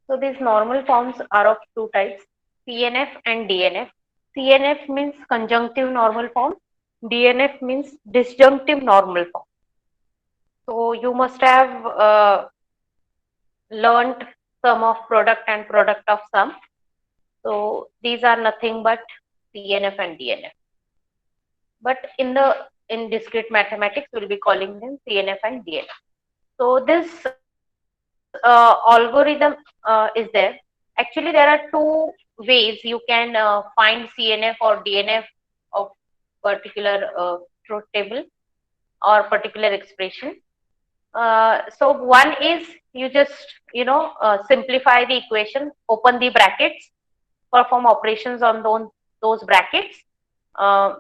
So these normal forms are of two types, CNF and DNF. CNF means conjunctive normal form. DNF means disjunctive normal form. So you must have learnt sum of product and product of sum. So these are nothing but CNF and DNF. But in discrete mathematics, we'll be calling them CNF and DNF. So this algorithm is there. Actually, there are two ways you can find CNF or DNF of particular truth table or particular expression. So one is you just simplify the equation, open the brackets, perform operations on those brackets,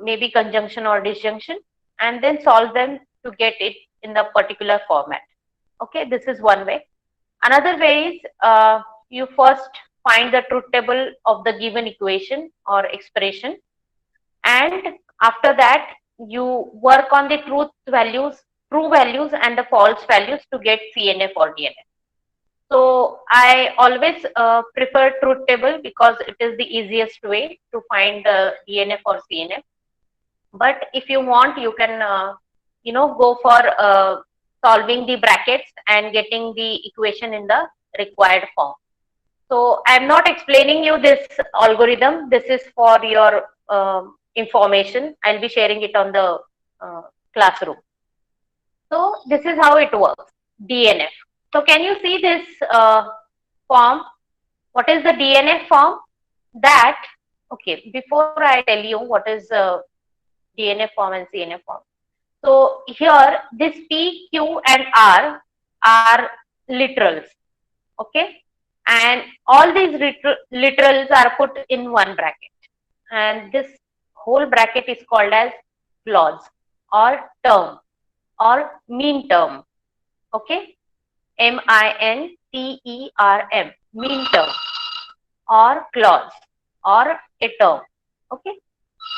maybe conjunction or disjunction, and then solve them to get it in the particular format. Okay, this is one way. Another way is you first find the truth table of the given equation or expression, and after that you work on the true values and the false values to get CNF or DNF. So I always prefer truth table because it is the easiest way to find the DNF or CNF. But if you want, you can go for solving the brackets and getting the equation in the required form. So I'm not explaining you this algorithm. This is for your information. I'll be sharing it on the classroom. So this is how it works. DNF. So can you see this form? What is the DNF form? That, okay, before I tell you what is DNF form and CNF form. So here this P, Q and R are literals. Okay. And all these literals are put in one bracket. And this whole bracket is called as clause or term or mean term. Okay. MINTERM, mean term or clause or a term. Okay.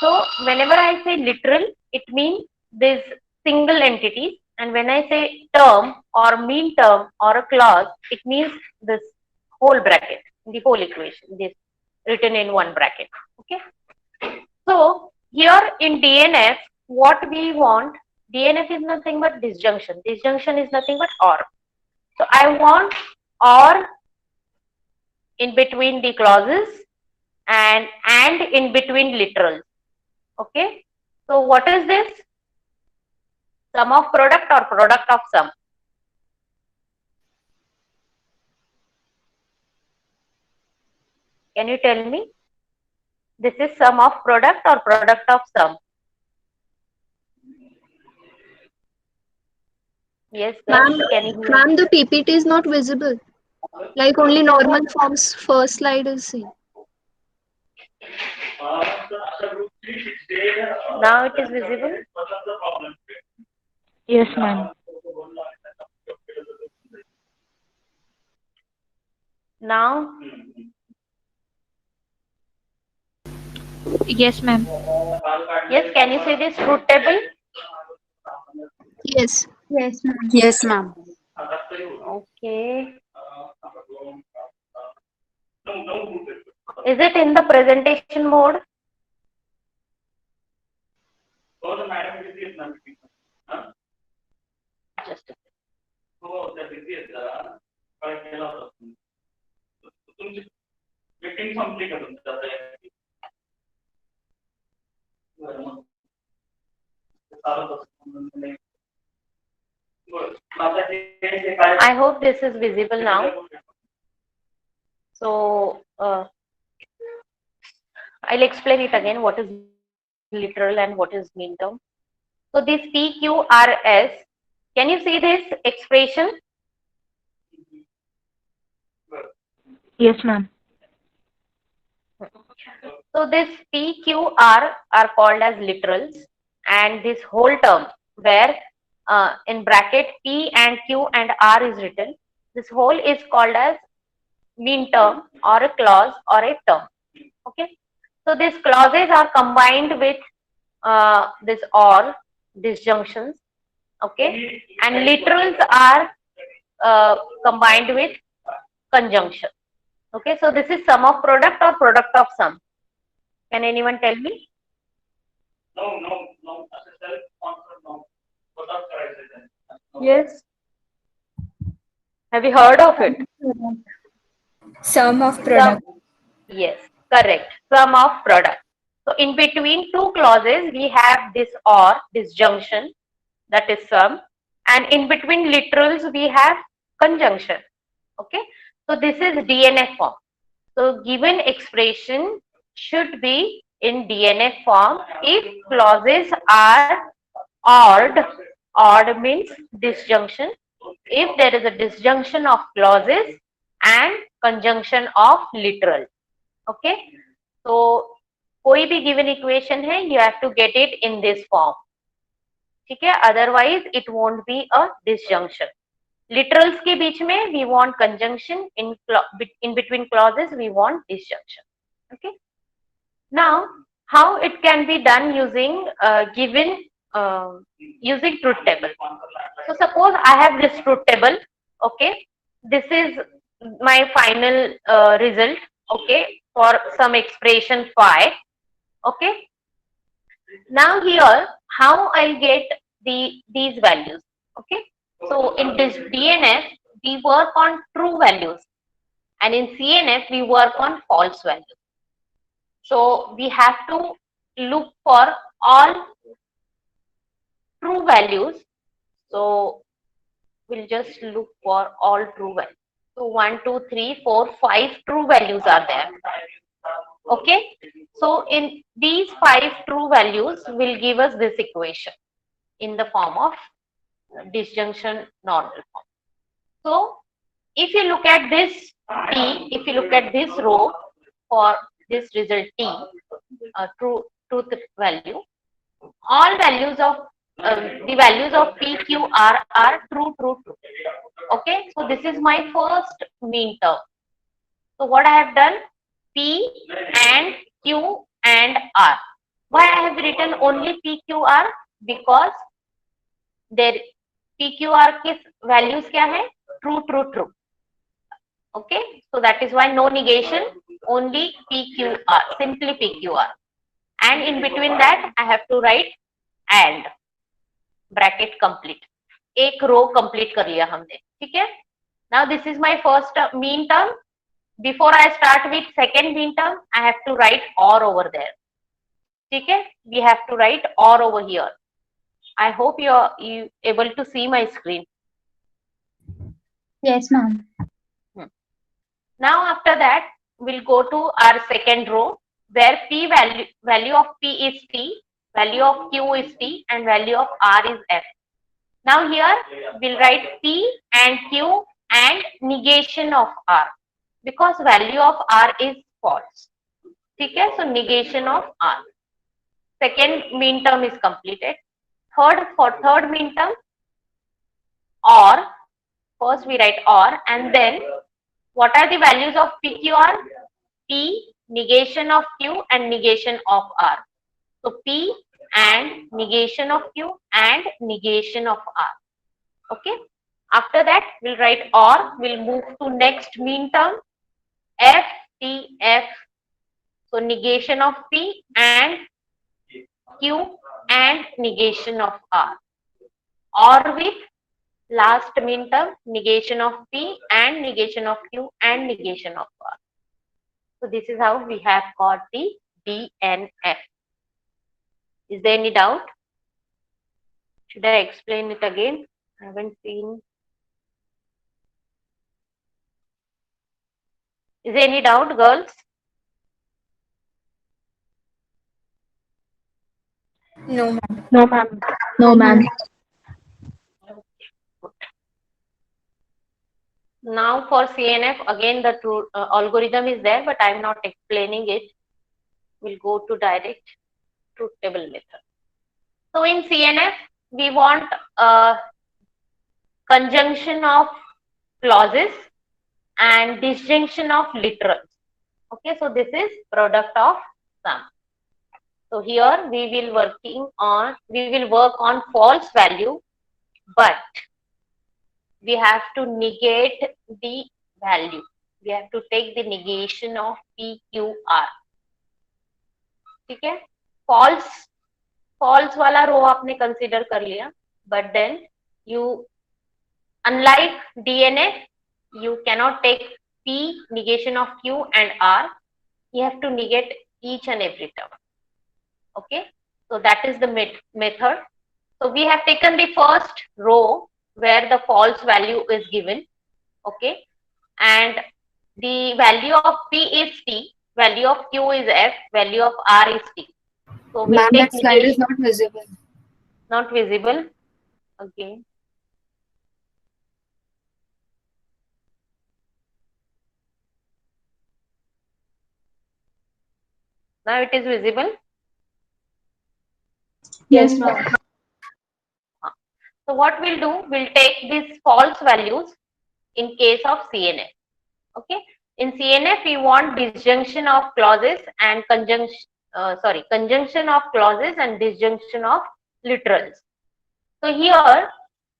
So whenever I say literal, it means this single entity, and when I say term or mean term or a clause, it means this whole bracket, the whole equation, this written in one bracket. Okay. So here in DNF, what we want, DNF is nothing but disjunction. Disjunction is nothing but OR. So I want OR in between the clauses and in between literals. Okay. So what is this? Sum of product or product of sum? Can you tell me? This is sum of product or product of sum? Yes, Ma'am, can you hear ma'am, me? the PPT is not visible. Like only normal forms first slide is seen. Now it is visible. Yes, ma'am. Now, Yes, ma'am. yes, can you see this truth table? Yes. Yes, ma'am. Yes, ma'am. Okay. Is it in the presentation mode? Just a I hope this is visible now. So I'll explain it again. What is literal and what is mean term? So this PQRS, can you see this expression? Yes, ma'am. So this PQR are called as literals, and this whole term where in bracket P and Q and R is written, this whole is called as mean term or a clause or a term. Okay. So these clauses are combined with this or disjunctions. Okay. And literals are combined with conjunction. Okay, so this is sum of product or product of sum. Can anyone tell me? No. As a self-concept, no. Both are correct then. Yes. Have you heard of it? Sum of Sum. product. Yes, correct. Sum of product. So in between two clauses, we have this or, disjunction, that is sum, and in between literals, we have conjunction. Okay, so this is DNF form. So given expression should be in DNF form if clauses are odd. Odd means disjunction. If there is a disjunction of clauses and conjunction of literal. Okay, so कोई भी given equation है, you have to get it in this form. ठीक है, otherwise it won't be a disjunction. Literals के बीच में we want conjunction, in between clauses we want disjunction. Okay. Now, how it can be done using using truth table. So suppose I have this truth table. Okay, this is my final result. Okay, for some expression phi. Okay. Now here, how I'll get these values? Okay. So in this DNF, we work on true values, and in CNF, we work on false values. So we have to look for all true values. So we'll just look for all true values. So 1, 2, 3, 4, 5 true values are there. Okay. So in these 5 true values will give us this equation in the form of disjunction normal form. So if you look at this T, if you look at this row for this result T, truth value, all values of the values of P, Q, R are true. Okay, so this is my first mean term. So what I have done, P and Q and R. Why I have written only P, Q, R? Because their P, Q, R के values क्या है? True. Okay, so that is why no negation, only PQR, simply PQR. And in between that, I have to write and bracket complete. एक row complete कर लिया हमने, ठीक है? Now this is my first mean term. Before I start with second mean term, I have to write OR over there. ठीक है? We have to write OR over here. I hope you are able to see my screen. Yes, ma'am. Now after that, we'll go to our second row where P value of P is T, value of Q is T, and value of R is F. Now here we'll write P and Q and negation of R because value of R is false. Okay, so negation of R. Second mean term is completed. For third mean term, OR. First we write OR and then what are the values of PQR? P, negation of Q and negation of R. So P and negation of Q and negation of R. Okay. After that, we'll write OR. We'll move to next mean term. F, T, F. So negation of P and Q and negation of R. OR with last mean term, negation of P and negation of Q and negation of R. So this is how we have got the DNF. Is there any doubt? Should I explain it again? I haven't seen. Is there any doubt, girls? No, ma'am. No, ma'am. No, ma'am. Now for CNF, again the true algorithm is there, but I am not explaining it. We'll go to direct truth table method. So in CNF, we want a conjunction of clauses and disjunction of literals. Okay, so this is product of sum. So here we will work on false value, but we have to negate the value. we have to take the negation of PQR. ठीक है, false वाला रो आपने consider कर लिया, but then you, unlike DNF, you cannot take P negation of Q and R. You have to negate each and every term. Okay, so that is the method. So we have taken the first row where the false value is given. Okay, and the value of P is T, value of Q is F, value of R is T. So we'll Ma'am, take that slide is not visible. not visible. Okay. Now it is visible. Yes, ma'am. So what we'll do, we'll take these false values in case of CNF. Okay. In CNF, we want disjunction of clauses and conjunction of clauses and disjunction of literals. So here,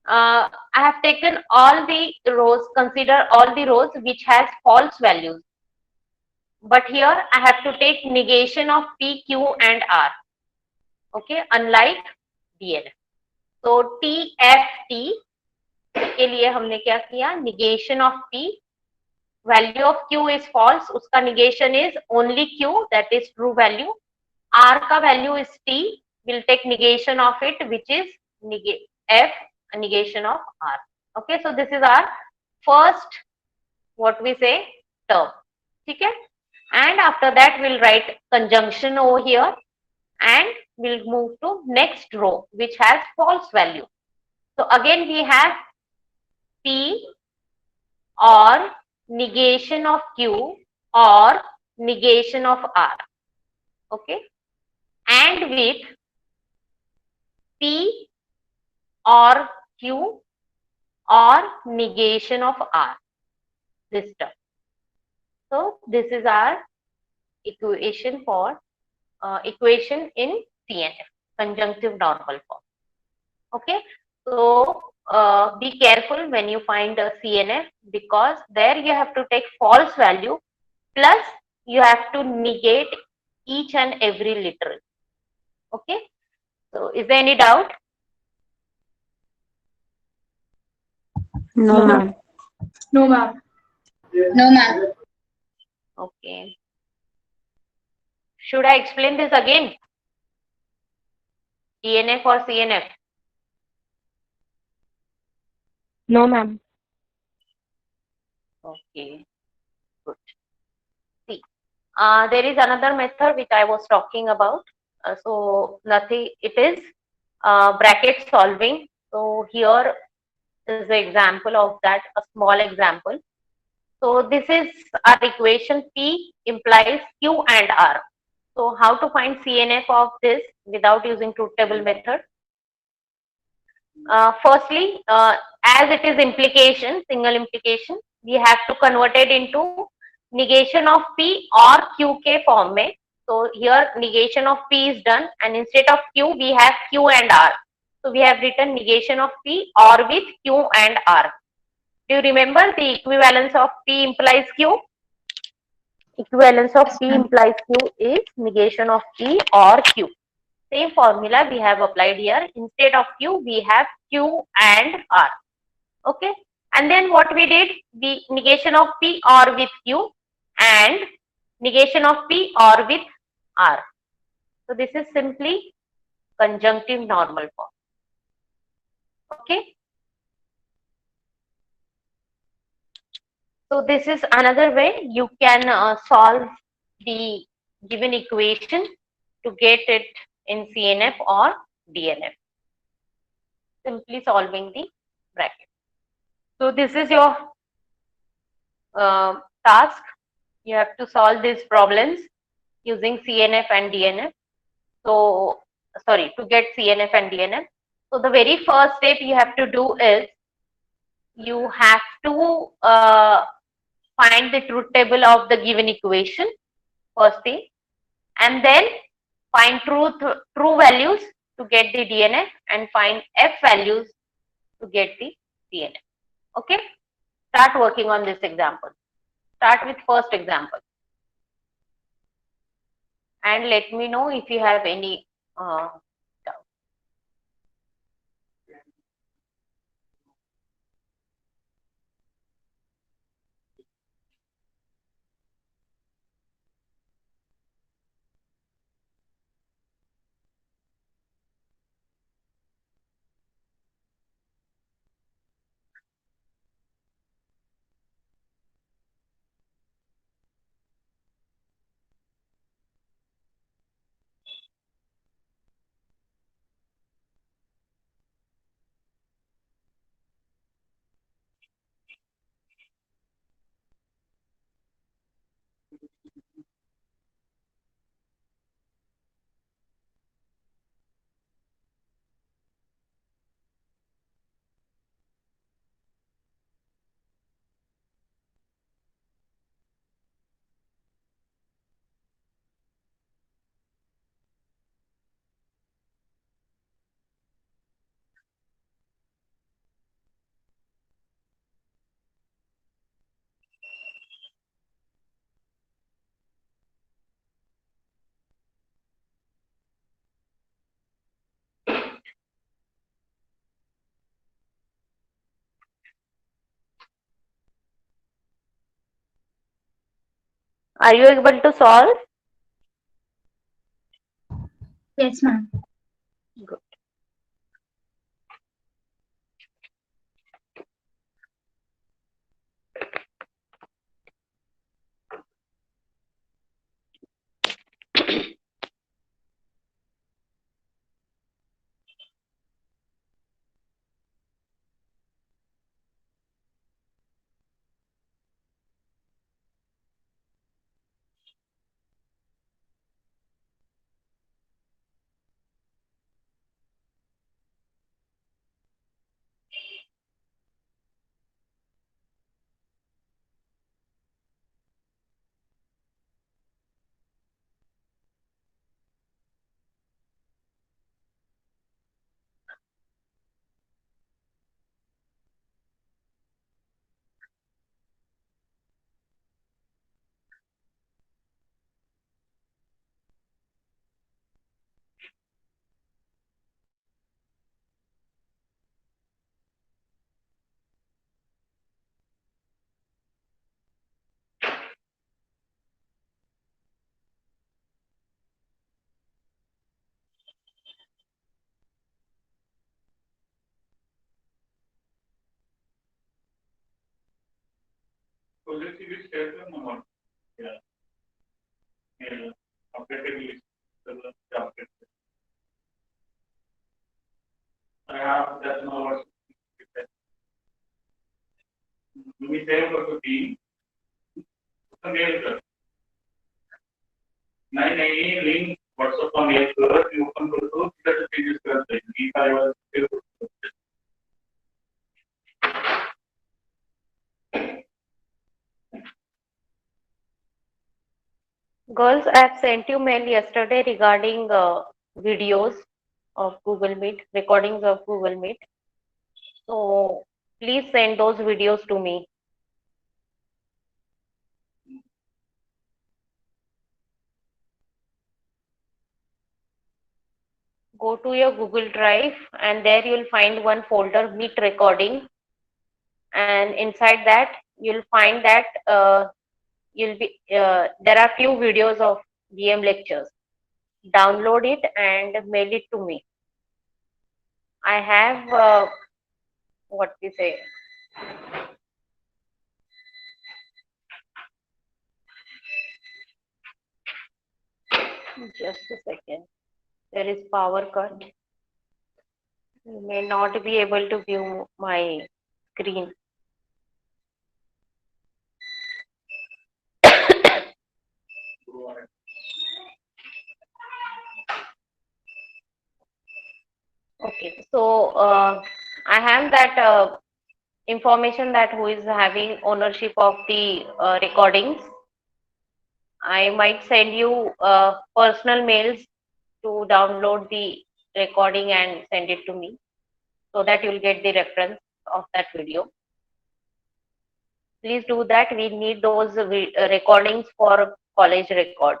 I have taken all the rows, consider all the rows which has false values. But here I have to take negation of P, Q and R. Okay, unlike DNF. So T, F, T के लिए हमने क्या किया, negation of P, value of Q is false, उसका negation is only Q, that is true value. R का value is T, we'll take negation of it, which is F, negation of R. Okay, so this is our first, what we say, term. ठीक है, and after that we'll write conjunction over here and we'll move to next row which has false value. So again we have P or negation of Q or negation of R. Okay, and with P or Q or negation of R, this term. So this is our equation for equation in CNF, conjunctive normal form. Okay, so be careful when you find a CNF, because there you have to take false value plus you have to negate each and every literal. Okay, so is there any doubt? No, ma'am. No, ma'am. No, ma'am. Okay. Should I explain this again? DNF or CNF? No, ma'am. Okay, good. See, there is another method which I was talking about. So nothing, it is bracket solving. So here is the example of that, a small example. So this is our equation, P implies Q and R. So how to find CNF of this without using truth table method? Firstly, as it is implication, single implication, we have to convert it into negation of P or QK form में. So here negation of P is done, and instead of Q we have Q and R. So we have written negation of P or with Q and R. Do you remember the equivalence of P implies Q? Equivalence of P implies Q is negation of P or Q. Same formula we have applied here. Instead of Q, we have Q and R. Okay. And then what we did, the negation of P or with Q and negation of P or with R. So this is simply conjunctive normal form. Okay. So this is another way you can solve the given equation to get it in CNF or DNF. Simply solving the bracket. So this is your task. You have to solve these problems using CNF and DNF. So, sorry, to get CNF and DNF. So the very first step you have to do is you have to find the truth table of the given equation, first thing, and then find true values to get the DNF and find F values to get the DNF. Okay, start working on this example. start with first example and let me know if you have any doubt. Are you able to solve? Yes, ma'am. Good. So let's see which tells them number. Yeah. Yeah. Updated list. Updated. I have that number. तुम्ही save करतो ती mail कर नाही link व्हॉट्सअपला mail कर ती open करतो तिथे चेंजेस करता येईल मी काय सेव्ह करतो Girls, I have sent you mail yesterday regarding videos of Google Meet, recordings of Google Meet. So please send those videos to me. Go to your Google Drive and there you'll find one folder, Meet Recording. And inside that, you'll find that there are few videos of GM lectures. Download it and mail it to me. I have what we say. Just a second. There is power cut. You may not be able to view my screen. Okay, so I have that information that who is having ownership of the recordings. I might send you personal mails to download the recording and send it to me so that you'll get the reference of that video. Please do that. We need those recordings for college record.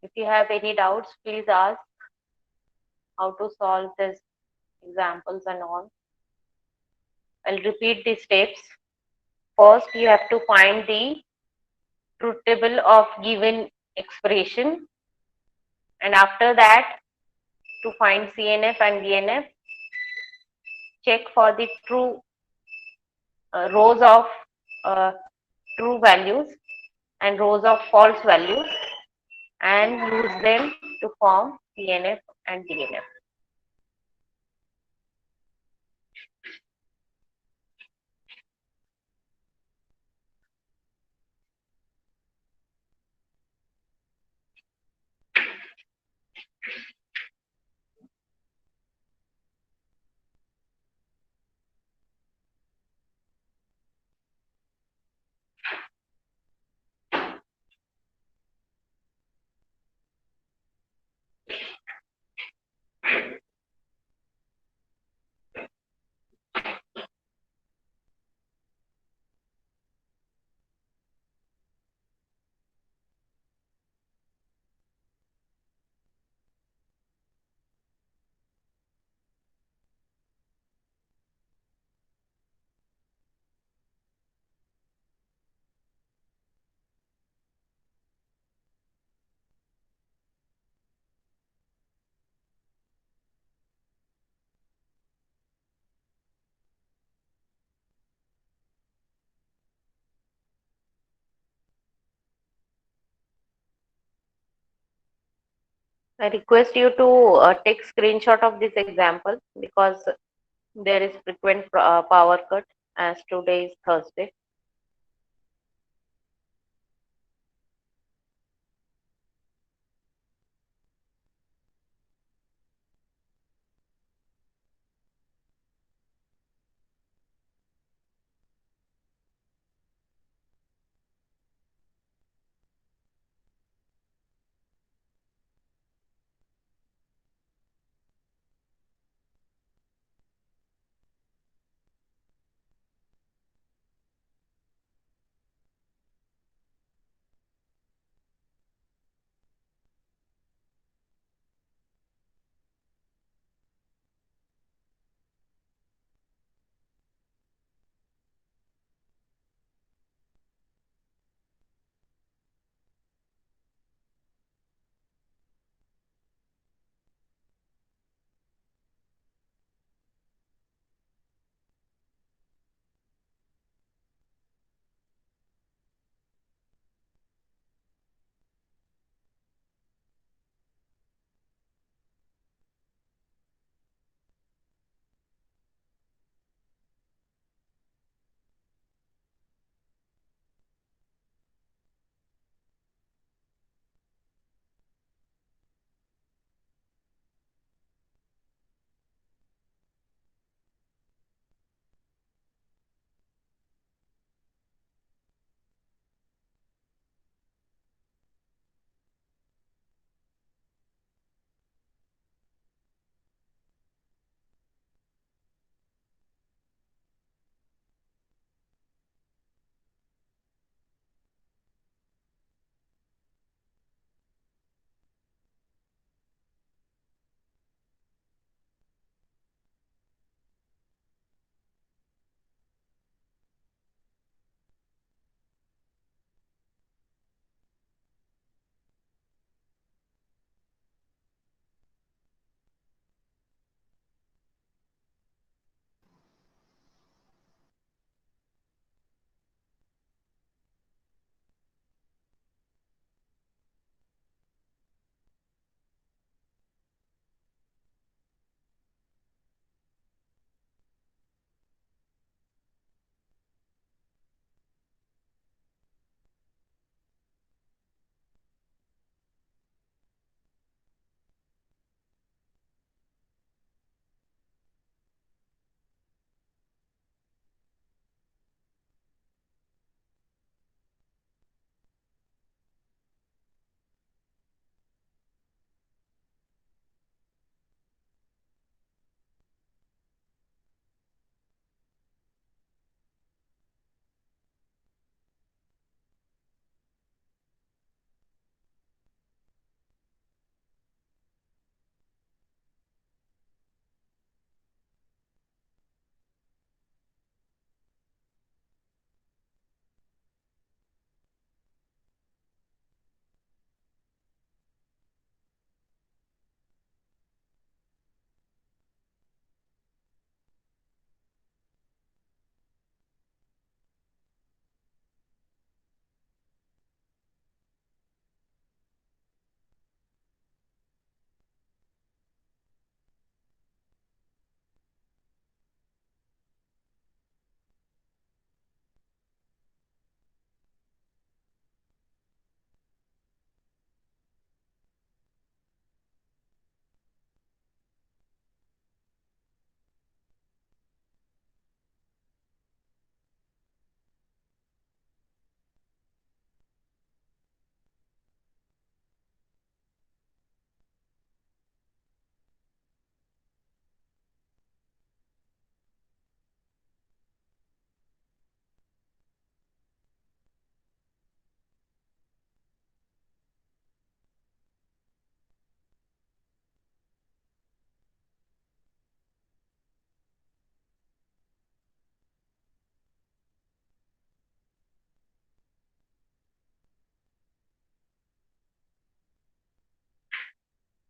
If you have any doubts, please ask how to solve this examples and all. I'll repeat the steps. First, you have to find the truth table of given expression, and after that, to find CNF and DNF, check for the true rows of uh, true values and rows of false values, and use them to form CNF and DNF. I request you to take screenshot of this example because there is frequent power cut as today is Thursday.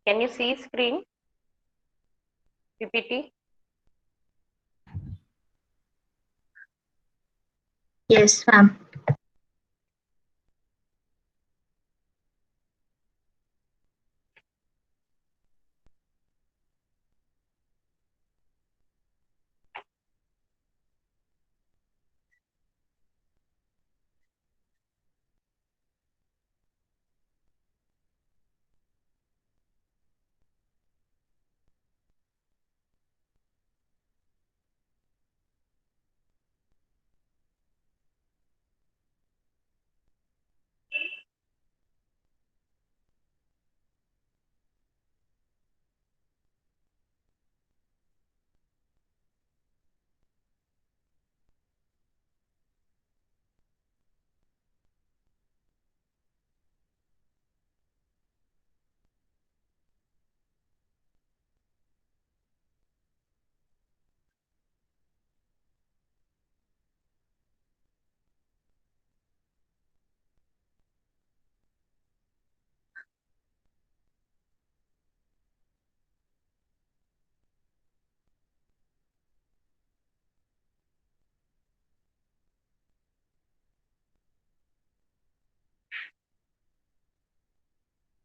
Can you see screen? PPT? Yes, ma'am.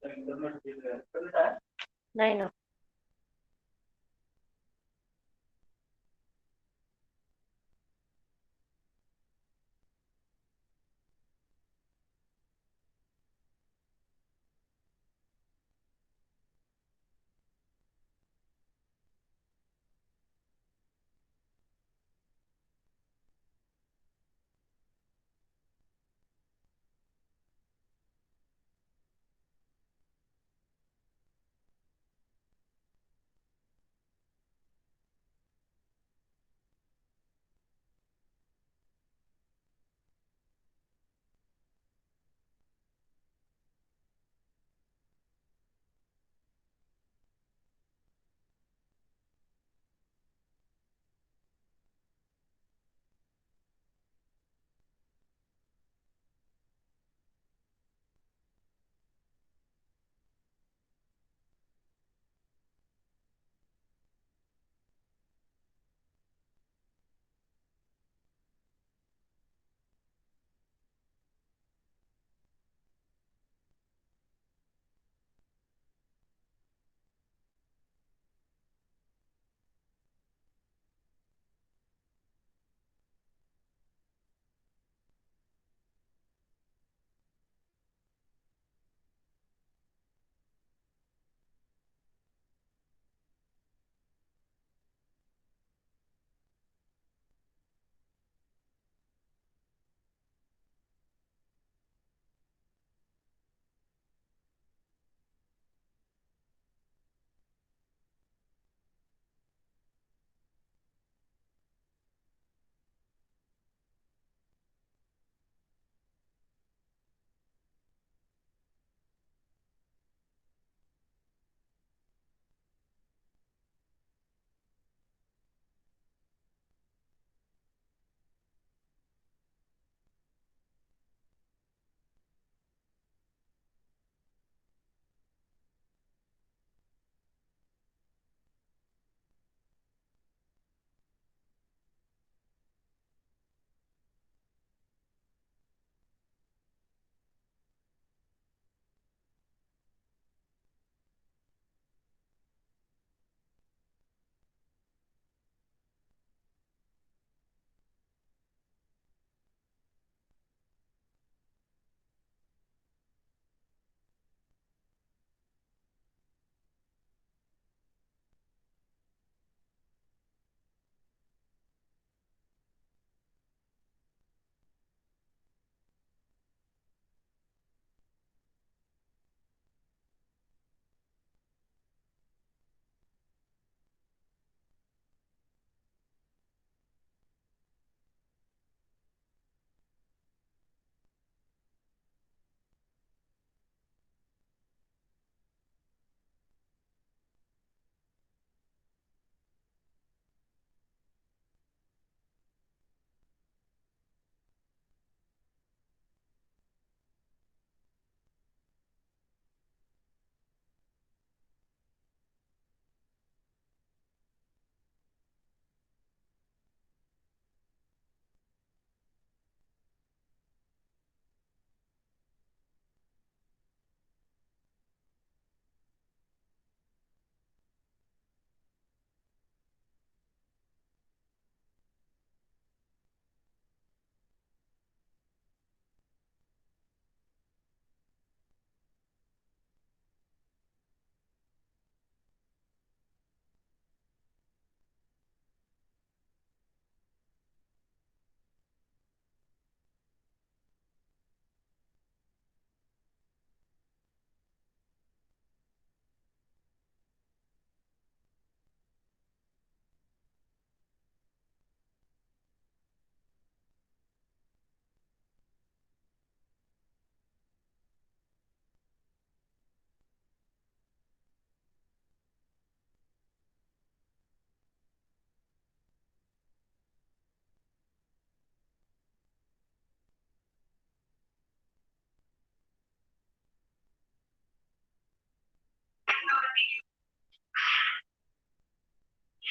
The internet is there. No, no.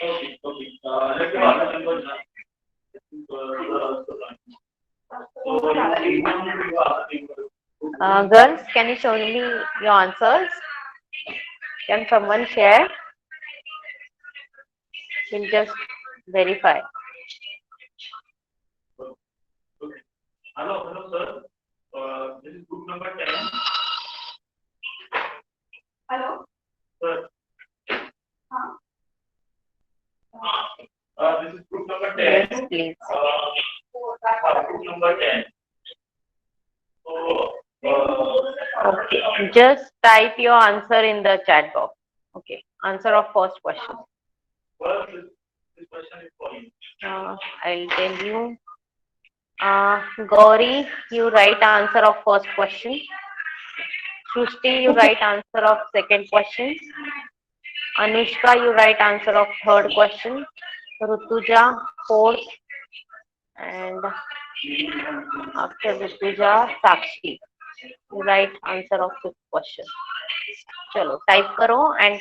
Okay, okay. Let's go on the number now. Girls, can you show me your answers? Can someone share? We'll just verify. Okay. Hello, sir. This is group number 10. Hello? Sir, this is group number 10. Yes, please. Group number 10. So, Okay, just type your answer in the chat box. Okay, answer of first question. first, this question is for you. I'll tell you. Gauri, you write answer of first question. Srushti, you write answer of second question. Anushka, you write answer of third question. Rutuja, fourth. And after Rutuja, Sakshi. You write answer of fifth question. चलो type करो and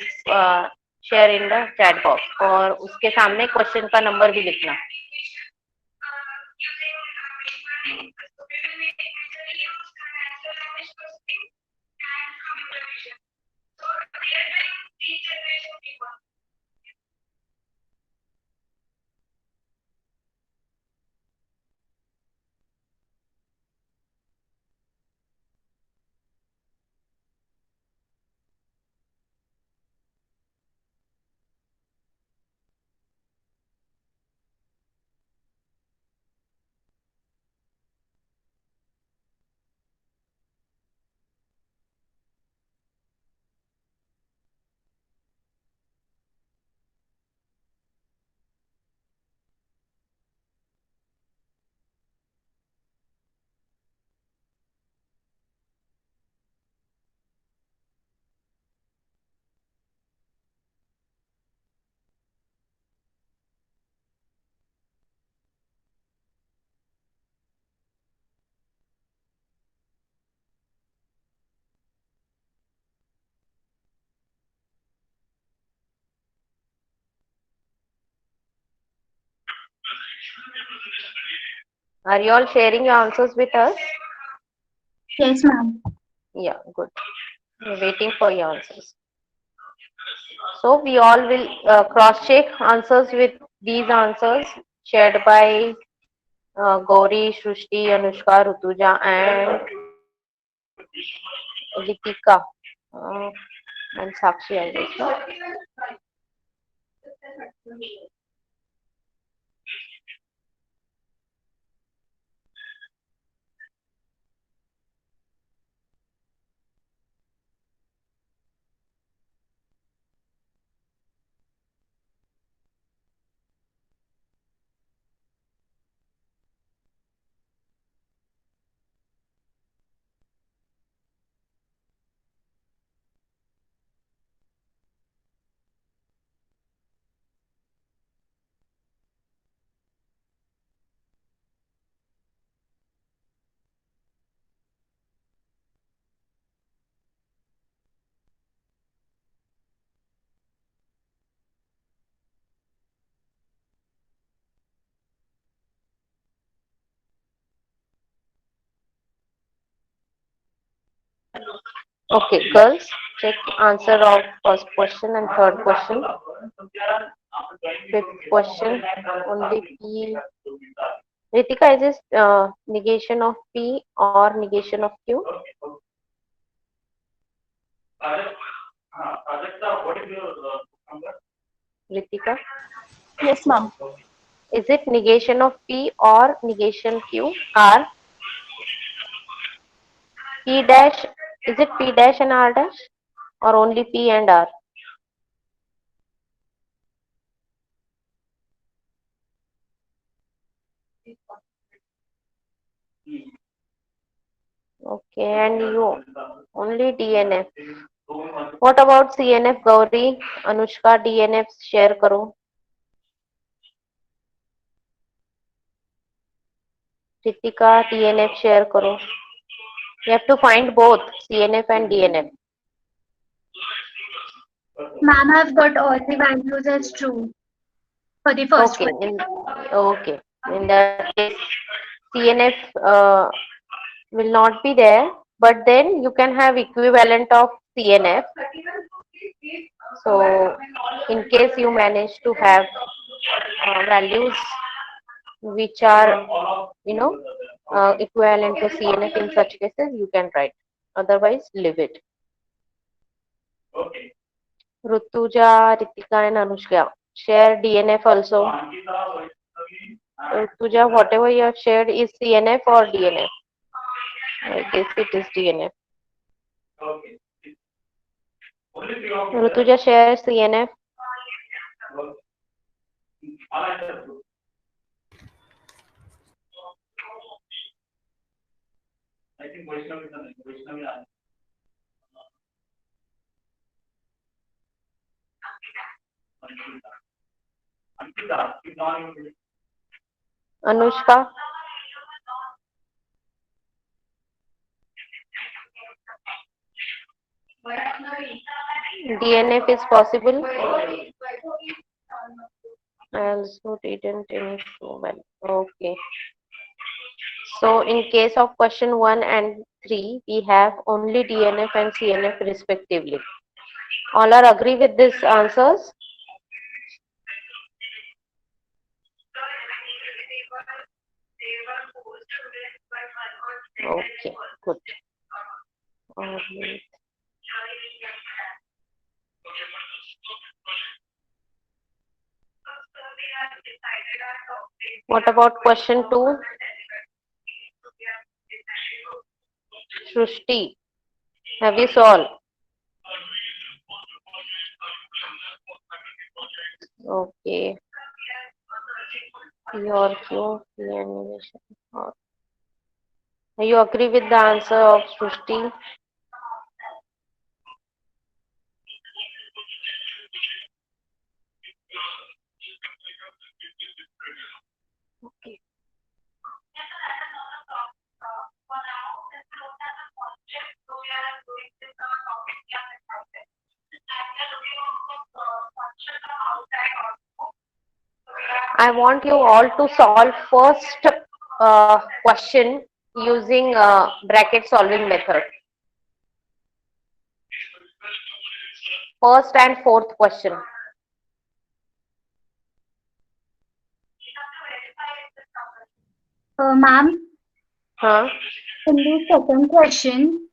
share in the chat box और उसके सामने question का number भी लिखना. Are you all sharing your answers with us? Yes, ma'am. Yeah, good. We're waiting for your answers. So we all will cross-check answers with these answers shared by Gauri, Srushti, Anushka, Rutuja, and Ritika and Sakshi, I guess. No? Okay, girls, check answer of first question and third question. Fifth question, only P. Ritika, is this negation of P or negation of Q? What is your number? Ritika, Yes, ma'am. is it negation of P or negation Q? R? P dash, is it P dash and R dash or only P and R? Okay, and you only DNF. What about CNF, Gauri? Anushka, DNF share करो. Ritika, DNF share करो. You have to find both CNF and DNF. Ma'am, I've got all the values as true for the first Okay, one. okay. In that case, CNF will not be there, but then you can have equivalent of CNF. So, in case you manage to have values which are, equivalent to CNF, in such cases, you can write. Otherwise, leave it. Okay. Rutuja, Ritika, and Anushka share DNF also. Ankita, Vaishnavi, Rutuja, whatever you have shared is CNF or DNF. I guess it is DNF. okay. Only three of you. Rutuja shares CNF. Okay. All answers true. I think Vaishnavi is the next. Vaishnavi answer. Ankita. Ankita, keep on your Anushka, DNF is possible. I also didn't think so well. Okay. So in case of question 1 and 3, we have only DNF and CNF respectively. All are agree with these answers? Okay, good. Alright. What about question 2? Srushti, have you solved? Okay. Your Q, animation. You agree with the answer of Srushti? Okay. I want you all to solve first question using bracket solving method. First and fourth question. Ma'am, Huh? in the second question,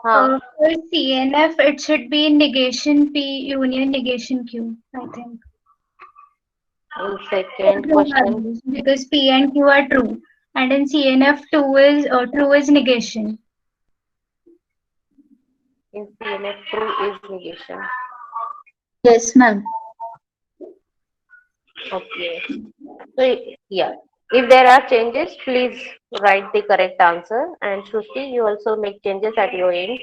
Huh? for CNF, it should be negation P union negation Q, I think. In second True question. values, because P and Q are true. And in CNF, true is negation. In CNF, true is negation. Yes, ma'am. Okay. So, yeah. If there are changes, please write the correct answer. And Shruti, you also make changes at your end.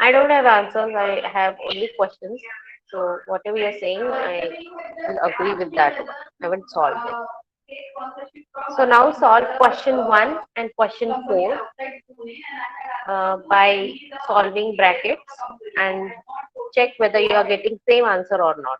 I don't have answers. I have only questions. So whatever you're saying, I will agree with that. I haven't solved it. So now solve question 1 and question 4 by solving brackets and check whether you are getting same answer or not.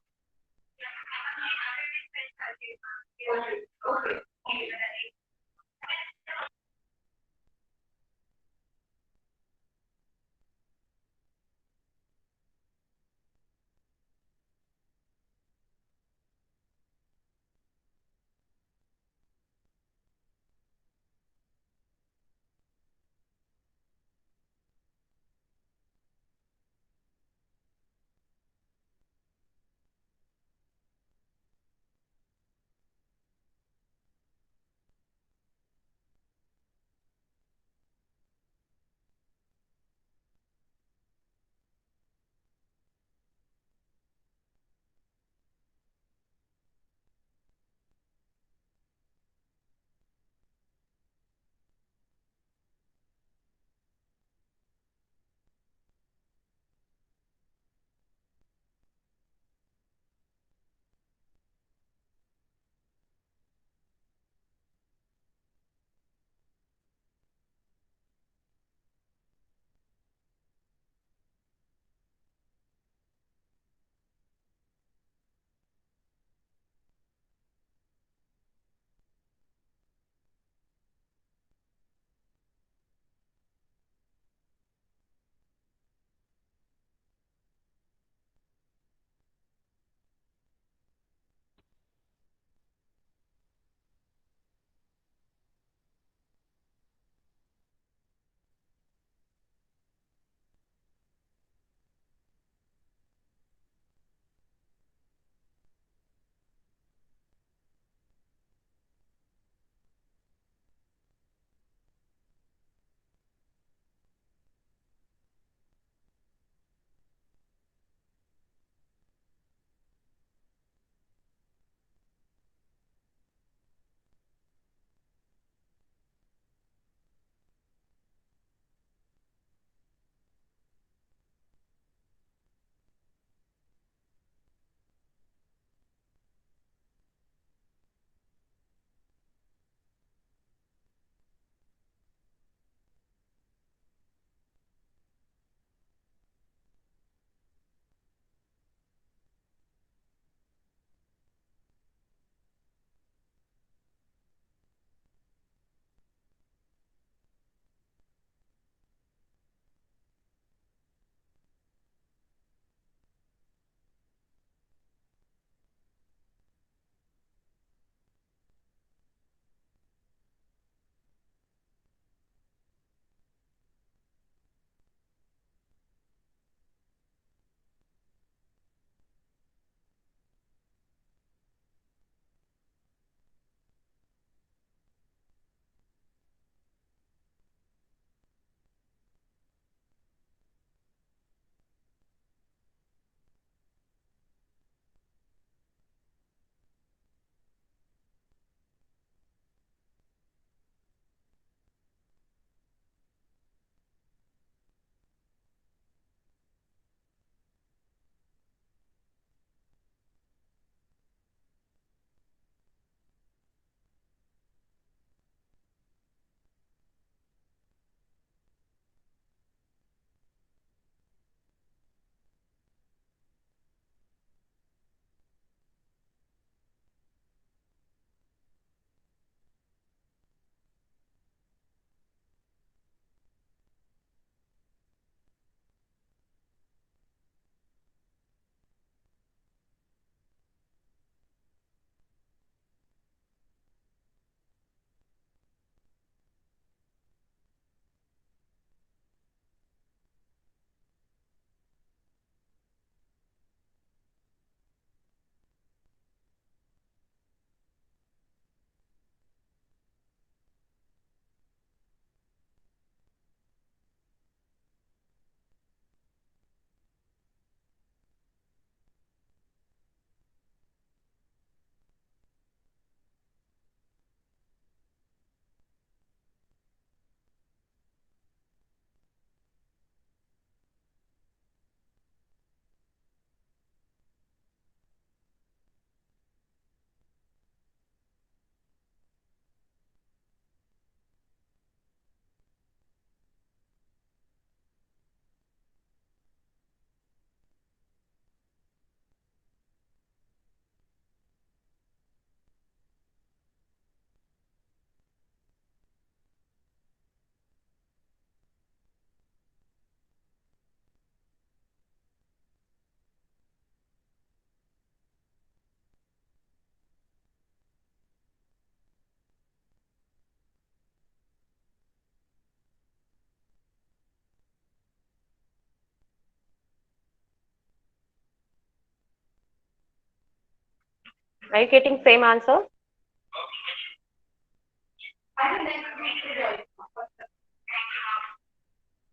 Are you getting same answer?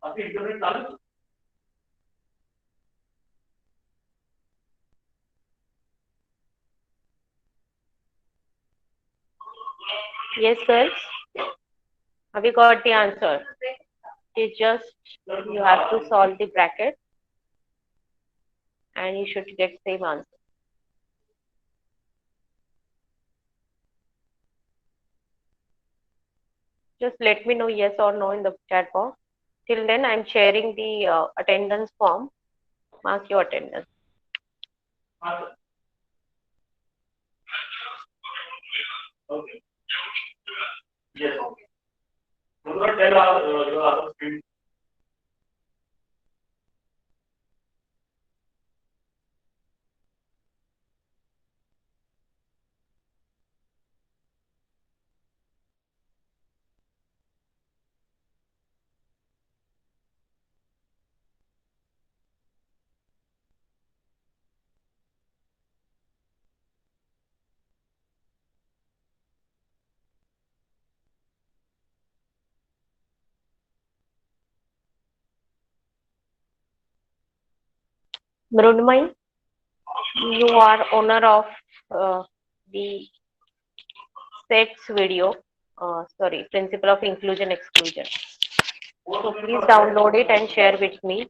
आपकी internet चालू है? Yes, girls. Have you got the answer? It's just you have to solve the bracket and you should get same answer. Just let me know yes or no in the chat box. Till then, I'm sharing the attendance form. Mark your attendance. हाँ sir. Okay. Yes. Okay. Do not tell your other students. Mrunmai, you are owner of the SETS video. Sorry, Principle of Inclusion Exclusion. So please download it and share with me.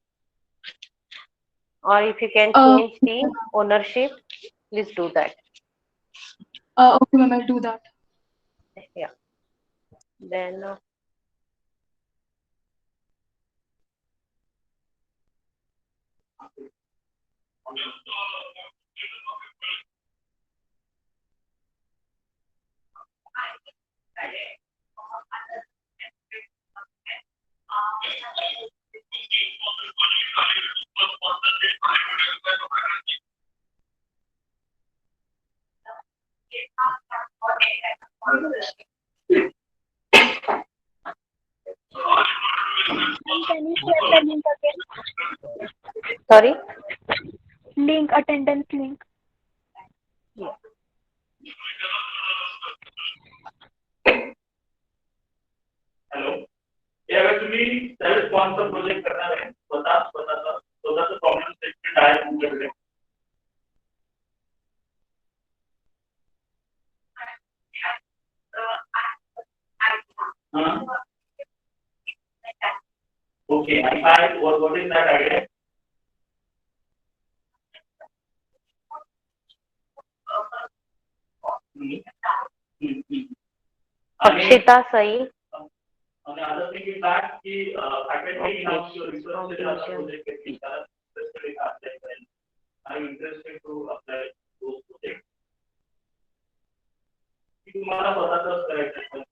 Or if you can change the ownership, please do that. Okay, ma'am, I'll do that. Yeah. Then Can you share the link again? sorry. Link, attendance link. Hello. ये अगर तुम्ही self sponsor project करना है स्वतः स्वतःचं problem statement आहे तुमच्याकडे. Okay, I what is that idea? Akshita Sai. And the other thing is that academically now your research project is I'm interested to apply those projects. तुम्हाला स्वतःच करायचं.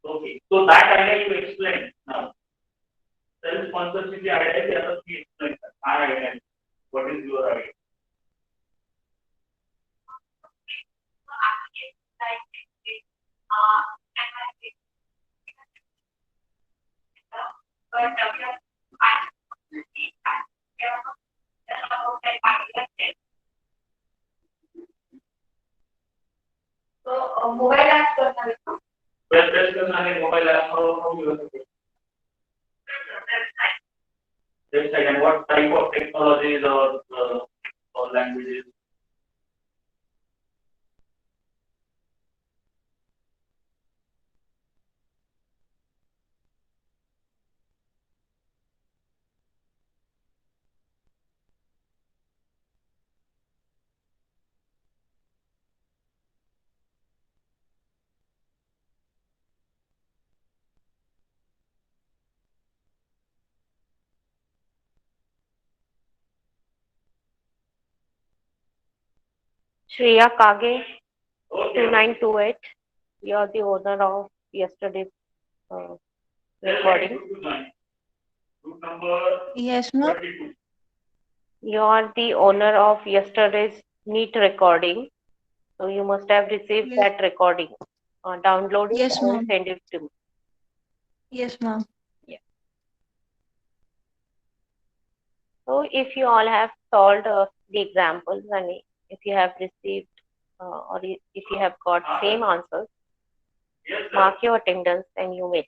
Okay, so that idea you explained now. Self-sponsorship idea is just you explain that. My idea. What is your idea? So mobile apps करना है. Press करना है mobile app how you use it? Website and what type of technologies or languages? Shreya Kage, Okay. 2928. You are the owner of yesterday's recording. Group number Yes, ma'am. 32. You are the owner of yesterday's NEET recording. So you must have received Yes. that recording. Download it Yes, and ma'am. send it to me. Yes, ma'am. So if you all have solved the examples and if you have received or if you have got same answers, Yes, sir. mark your attendance and you may.